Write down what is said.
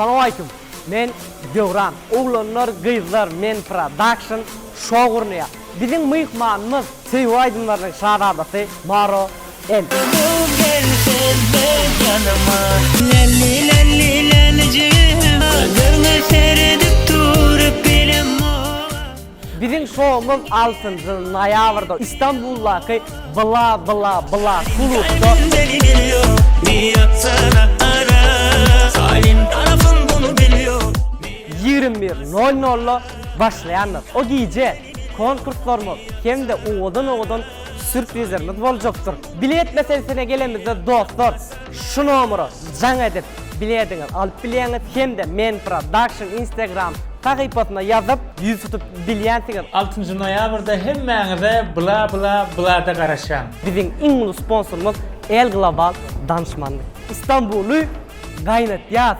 Assalamu alaykum. Men Devran. Oğlanlar Gıyızlar Men Production şoğurnuya. Bizim mıyıkmanımız Seyu Aydınlarının şahadası Maro El. Bizim şoğumuz 6 noyabrda İstanbul'daki Bla Bla Bla Kuluk'ta 21:00'la başlayanlar. O gece konkurslarımız hem de oğdan sürprizlerimiz olacaktır. Bilet meselesine gelemizde dostlar şu numara can edip biletiniz alıp bileyiniz hem de Men Production Instagram takipatına yazıp yüz tutup bileyensiniz. 6 noyabrda hemmeňize Bla Bla Bla'da garaşan. Bizim ünlü sponsorumuz El Global Danışmanlık. İstanbul'u gaynat yaz.